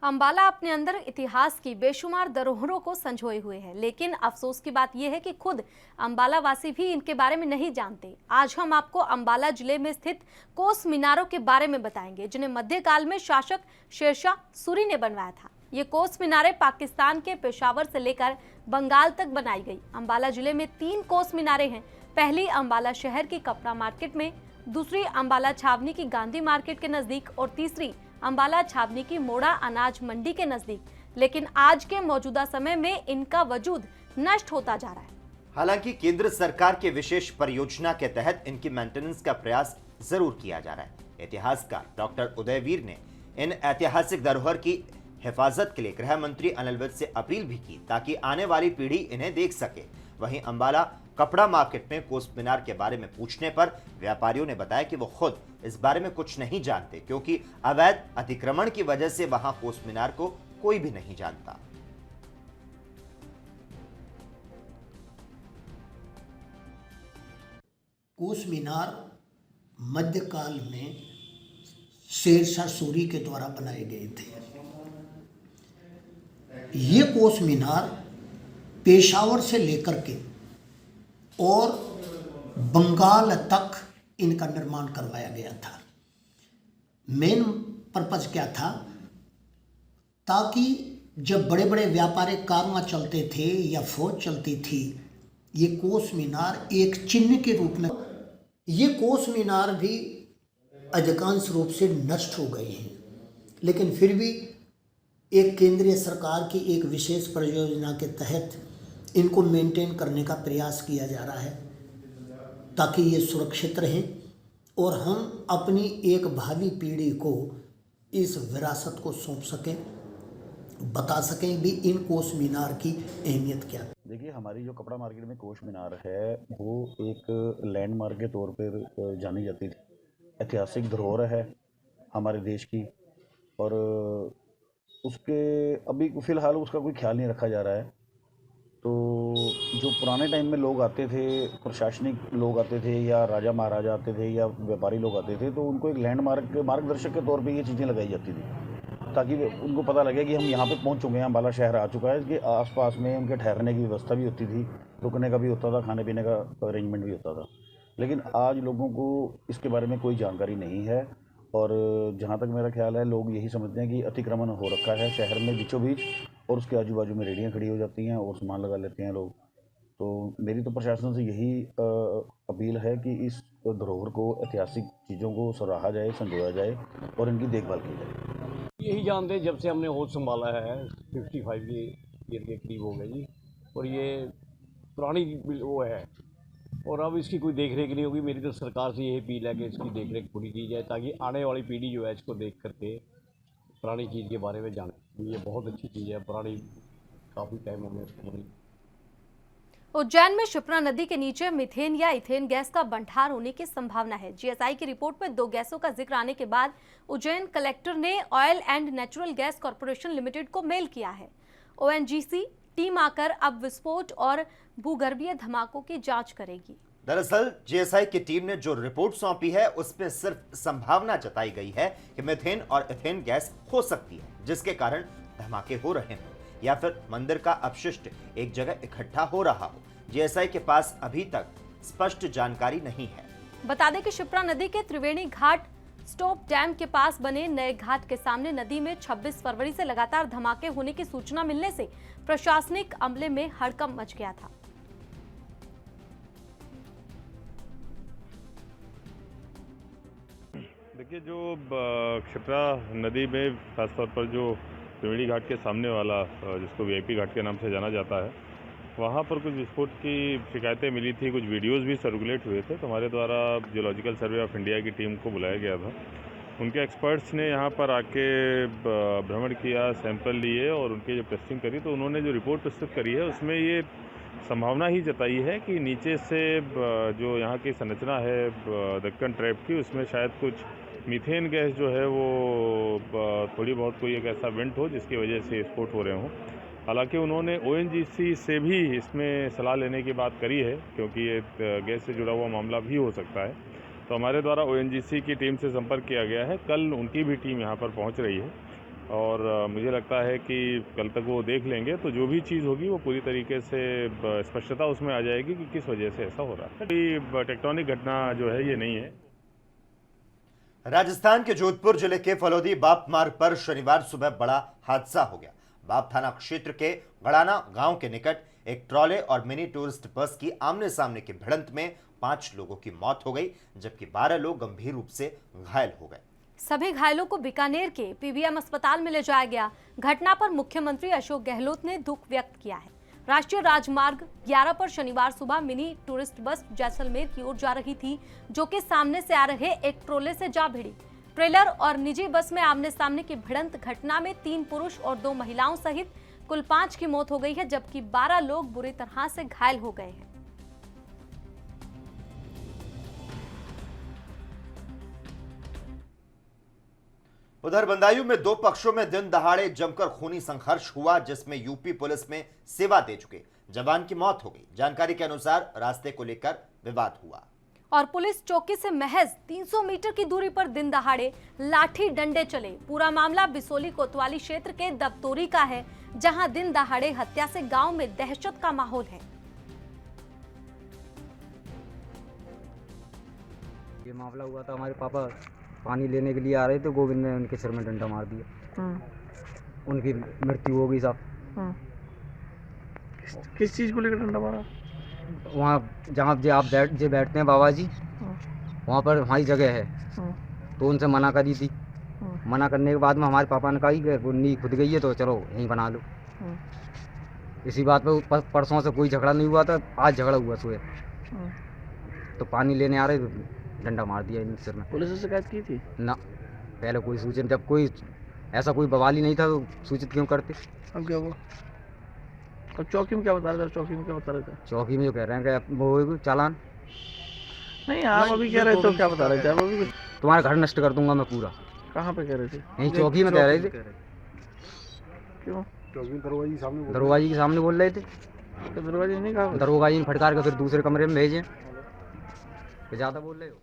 अंबाला अपने अंदर इतिहास की बेशुमार धरोहरों को संजोए हुए है, लेकिन अफसोस की बात यह है कि खुद अंबाला वासी भी इनके बारे में नहीं जानते। आज हम आपको अंबाला जिले में स्थित कोस मीनारों के बारे में बताएंगे, जिन्हें मध्यकाल में शासक शेरशाह सूरी ने बनवाया था। ये कोस मीनारें पाकिस्तान के पेशावर से लेकर बंगाल तक बनाई गई। अंबाला जिले में 3 कोस मीनारें हैं। पहली अंबाला शहर की कपड़ा मार्केट में, दूसरी अंबाला छावनी की गांधी मार्केट के नजदीक और तीसरी अंबाला छावनी की मोड़ा अनाज मंडी के नजदीक। लेकिन आज के मौजूदा समय में इनका वजूद नष्ट होता जा रहा है।
हालांकि केंद्र सरकार के विशेष परियोजना के तहत इनकी मेंटेनेंस का प्रयास जरूर किया जा रहा है। इतिहासकार डॉक्टर उदयवीर ने इन ऐतिहासिक धरोहर की हिफाजत के लिए गृह मंत्री अनिल विज से अपील भी की, ताकि आने वाली पीढ़ी इन्हें देख सके। वहीं अंबाला कपड़ा मार्केट में कोस मीनार के बारे में पूछने पर व्यापारियों ने बताया कि वो खुद इस बारे में कुछ नहीं जानते, क्योंकि अवैध अतिक्रमण की वजह से वहां कोस मीनार को कोई भी नहीं जानता।
कोस मीनार मध्यकाल में शेरशाह सूरी के द्वारा बनाए गए थे। ये कोस मीनार पेशावर से लेकर के और बंगाल तक इनका निर्माण करवाया गया था। मेन पर्पज क्या था, ताकि जब बड़े बड़े व्यापारिक कारवां चलते थे या फौज चलती थी, ये कोस मीनार एक चिन्ह के रूप में, ये कोस मीनार भी अधिकांश रूप से नष्ट हो गए हैं। लेकिन फिर भी एक केंद्रीय सरकार की एक विशेष परियोजना के तहत इनको मेंटेन करने का प्रयास किया जा रहा है, ताकि ये सुरक्षित रहें और हम अपनी एक भावी पीढ़ी को इस विरासत को सौंप सकें, बता सकें भी इन कोस मीनार की अहमियत क्या है।
देखिए, हमारी जो कपड़ा मार्केट में कोस मीनार है वो एक लैंडमार्क के तौर पर जानी जाती थी। ऐतिहासिक धरोहर है हमारे देश की, और उसके अभी फ़िलहाल उसका कोई ख्याल नहीं रखा जा रहा है। तो जो पुराने टाइम में लोग आते थे, प्रशासनिक लोग आते थे या राजा महाराजा आते थे या व्यापारी लोग आते थे, तो उनको एक लैंडमार्क मार्गदर्शक के तौर पे ये चीज़ें लगाई जाती थी, ताकि उनको पता लगे कि हम यहाँ पे पहुँच चुके हैं, अंबाला शहर आ चुका है। इसके आसपास में उनके ठहरने की व्यवस्था भी होती थी, रुकने का भी होता था, खाने पीने का अरेंजमेंट भी होता था। लेकिन आज लोगों को इसके बारे में कोई जानकारी नहीं है, और जहाँ तक मेरा ख्याल है लोग यही समझते हैं कि अतिक्रमण हो रखा है शहर में बीचों बीच, और उसके आजू बाजू में रेहड़ियाँ खड़ी हो जाती हैं और सामान लगा लेते हैं लोग। तो मेरी तो प्रशासन से यही अपील है कि इस धरोहर को, ऐतिहासिक चीज़ों को सराहा जाए, संजोया जाए और इनकी देखभाल की जाए।
यही जानते हैं, जब से हमने होश संभाला है 55 ईयर के करीब हो गए जी, और ये पुरानी वो है, और अब इसकी कोई देख रेख नहीं होगी। मेरी तो सरकार से यही अपील है कि इसकी देख रेख पूरी की जाए, ताकि आने वाली पीढ़ी जो है इसको देख करके पुरानी चीज़ के बारे में जाने। ये बहुत अच्छी चीज़ है, पुरानी, काफ़ी टाइम हो गया।
उज्जैन में शिप्रा नदी के नीचे मीथेन या इथेन गैस का बंठार होने की संभावना है। जीएसआई की रिपोर्ट में 2 गैसों का जिक्र आने के बाद उज्जैन कलेक्टर ने oil and natural gas corporation limited को मेल किया है। ओएनजीसी टीम आकर अब विस्फोट और भूगर्भीय धमाकों की जांच करेगी।
दरअसल जीएसआई की टीम ने जो रिपोर्ट सौंपी है उसमें सिर्फ संभावना जताई गई है कि मीथेन और इथेन गैस हो सकती है, जिसके कारण धमाके हो रहे हों या फिर मंदिर का अपशिष्ट एक जगह इकट्ठा हो रहा हो। जीएसआई के पास अभी तक स्पष्ट जानकारी नहीं है।
बता दें कि शिप्रा नदी के त्रिवेणी घाट स्टॉप डैम के पास बने नए घाट के सामने नदी में 26 फरवरी से लगातार धमाके होने की सूचना मिलने से प्रशासनिक अमले में हड़कंप मच गया था।
देखिए, जो क्षिप्रा नदी में खासतौर पर जो त्रिवेणी घाट के सामने वाला जिसको वीआईपी घाट के नाम से जाना जाता है, वहाँ पर कुछ विस्फोट की शिकायतें मिली थी, कुछ वीडियोस भी सर्कुलेट हुए थे। तो हमारे द्वारा जियोलॉजिकल सर्वे ऑफ इंडिया की टीम को बुलाया गया था। उनके एक्सपर्ट्स ने यहाँ पर आके भ्रमण किया, सैंपल लिए और उनकी जो टेस्टिंग करी, तो उन्होंने जो रिपोर्ट प्रस्तुत करी है उसमें ये संभावना ही जताई है कि नीचे से जो यहाँ की संरचना है दक्कन ट्रैप की, उसमें शायद कुछ मीथेन गैस जो है वो थोड़ी बहुत कोई एक ऐसा वेंट हो जिसकी वजह से स्फोट हो रहे हों। हालांकि उन्होंने ओएनजीसी से भी इसमें सलाह लेने की बात करी है, क्योंकि ये गैस से जुड़ा हुआ मामला भी हो सकता है। तो हमारे द्वारा ओएनजीसी की टीम से संपर्क किया गया है। कल उनकी भी टीम यहाँ पर पहुँच रही है और मुझे लगता है कि कल तक वो देख लेंगे, तो जो भी चीज़ होगी वो पूरी तरीके से स्पष्टता उसमें आ जाएगी कि किस वजह से ऐसा हो रहा है। टेक्टोनिक घटना जो है ये नहीं है।
राजस्थान के जोधपुर जिले के फलोदी बाप मार्ग पर शनिवार सुबह बड़ा हादसा हो गया। बाप थाना क्षेत्र के गड़ाना गांव के निकट एक ट्रॉले और मिनी टूरिस्ट बस की आमने सामने की भिड़ंत में 5 लोगों की मौत हो गई, जबकि 12 लोग गंभीर रूप से घायल हो गए।
सभी घायलों को बीकानेर के पीबीएम अस्पताल में ले जाया गया। घटना पर मुख्यमंत्री अशोक गहलोत ने दुख व्यक्त किया है। राष्ट्रीय राजमार्ग 11 पर शनिवार सुबह मिनी टूरिस्ट बस जैसलमेर की ओर जा रही थी, जो कि सामने से आ रहे एक ट्रोले से जा भिड़ी। ट्रेलर और निजी बस में आमने सामने की भिड़ंत घटना में 3 पुरुष और 2 महिलाओं सहित कुल 5 की मौत हो गई है, जबकि 12 लोग बुरी तरह से घायल हो गए हैं।
उधर बंदायूं में 2 पक्षों में दिन दहाड़े जमकर खूनी संघर्ष हुआ, जिसमें यूपी पुलिस में सेवा दे चुके जवान की मौत हो गई। जानकारी के अनुसार रास्ते को लेकर विवाद हुआ
और पुलिस चौकी से महज 300 मीटर की दूरी पर दिन दहाड़े लाठी डंडे चले। पूरा मामला बिसोली कोतवाली क्षेत्र के दबतोरी का है, जहां दिन दहाड़े हत्या से गांव में दहशत का माहौल है।
ये मामला हुआ था, हमारे पापा पानी लेने के लिए आ रहे थे, गोविंद ने उनके सिर में डंडा मार दिया। उनकी मृत्यु हो गई साहब।
किस चीज को लेकर डंडा मारा?
वहाँ जहाँ आप बैठते हैं बाबा जी, वहाँ पर हमारी जगह है, तो उनसे मना करी थी। मना करने के बाद में हमारे पापा ने कहा कि गुन्नी खुद गई है तो चलो यहीं बना लो। इसी बात पे परसों से कोई झगड़ा नहीं हुआ था, आज झगड़ा हुआ सुबह। तो पानी लेने आ रहे तो डंडा मार दिया इन सिर में।
पुलिस से शिकायत की थी
ना? पहले कोई सूचना, जब कोई ऐसा कोई बवाल ही नहीं था तो सूचित क्यों करते?
अब क्या हुआ? अब चौकी में क्या बता रहे थे? चौकी में क्या बता रहे थे?
चौकी में जो कह रहे हैं कि वो चालान
नहीं, आप अभी कह रहे तो क्या बता रहे थे? आप अभी
तुम्हारा घर नष्ट कर दूंगा मैं पूरा।
कहाँ पे कह रहे थे?
यहीं चौकी में कह रहे थे।
क्यों?
दरोगा जी के सामने बोल रहे थे।
दरोगा जी नहीं कहा?
दरोगा जी ने फटकार के फिर दूसरे कमरे में भेजे। ज्यादा बोल रहे हो।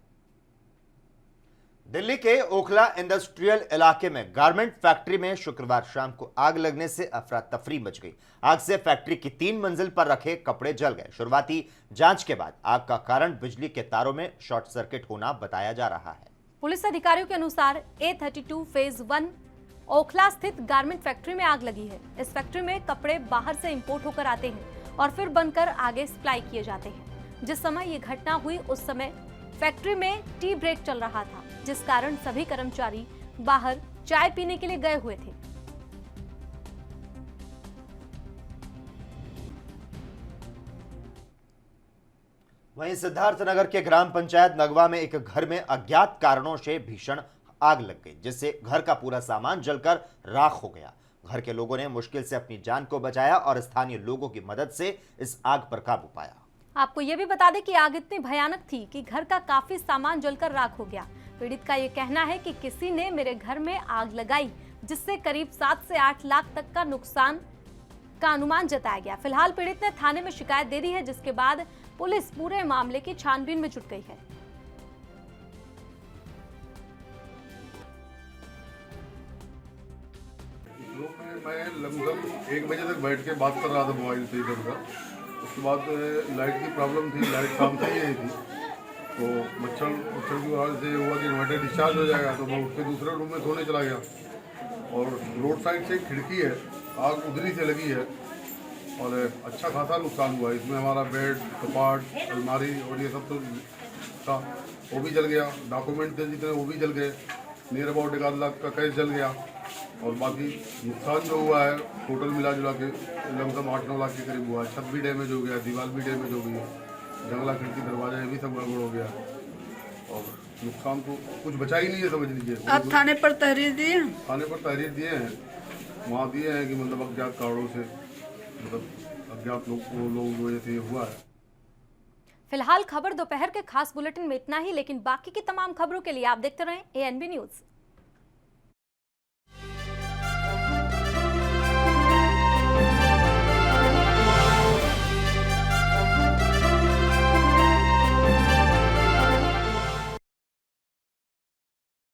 दिल्ली के ओखला इंडस्ट्रियल इलाके में गारमेंट फैक्ट्री में शुक्रवार शाम को आग लगने से अफरा तफरी मच गई। आग से फैक्ट्री की 3 मंजिल पर रखे कपड़े जल गए। शुरुआती जांच के बाद आग का कारण बिजली के तारों में शॉर्ट सर्किट होना बताया जा रहा है।
पुलिस अधिकारियों के अनुसार A32 फेज 1 ओखला स्थित गारमेंट फैक्ट्री में आग लगी है। इस फैक्ट्री में कपड़े बाहर से इंपोर्ट होकर आते हैं और फिर बनकर आगे सप्लाई किए जाते हैं। जिस समय ये घटना हुई उस समय फैक्ट्री में टी ब्रेक चल रहा था, जिस कारण सभी कर्मचारी बाहर चाय पीने के लिए गए हुए थे।
वहीं सिद्धार्थनगर के ग्राम पंचायत नगवा में एक घर में अज्ञात कारणों से भीषण आग लग गई, जिससे घर का पूरा सामान जलकर राख हो गया। घर के लोगों ने मुश्किल से अपनी जान को बचाया और स्थानीय लोगों की मदद से इस आग पर काबू पाया।
आपको यह भी बता दें कि आग इतनी भयानक थी कि घर का काफी सामान जलकर राख हो गया। पीड़ित का यह कहना है कि किसी ने मेरे घर में आग लगाई, जिससे करीब 7 से 8 लाख तक का नुकसान का अनुमान जताया गया। फिलहाल पीड़ित ने थाने में शिकायत दे दी है, जिसके बाद पुलिस पूरे मामले की छानबीन में जुट गई है।
मैं लगभग 1 बजे तक बैठ के बात कर रहा था मोबाइल से इधर उधर। उसके बाद लाइट की प्रॉब्लम थी, लाइट काम से ही नहीं थी, तो मच्छर की वजह से हुआ कि इन्वर्टर डिस्चार्ज हो जाएगा। तो मैं उठ के दूसरे रूम में सोने चला गया और रोड साइड से खिड़की है, आग उधरी से लगी है और अच्छा खासा नुकसान हुआ। इसमें हमारा बेड, कपाट, अलमारी और ये सब तो था। वो भी जल गया, डॉक्यूमेंट थे जितने वो भी जल गए, नियर अबाउट 1 लाख का कैश जल गया। और बाकी नुकसान जो हुआ है टोटल मिला जुला के लमसम 8-9 लाख के करीब हुआ है। छत भी डैमेज हो गया, दीवार भी डैमेज हो गई है, जंगला खिड़की दरवाजा ये भी सब गड़बड़ हो गया और नुकसान तो कुछ बचा ही नहीं है, समझ लीजिए।
आप थाने पर तहरीर दिए?
थाने पर तहरीर दिए हैं, वहाँ दिए हैं कि मतलब अज्ञात कारणों से मतलब अज्ञात लोग वजह से ये हुआ है।
फिलहाल खबर दोपहर के खास बुलेटिन में इतना ही, लेकिन बाकी की तमाम खबरों के लिए आप देखते रहें ANB न्यूज़।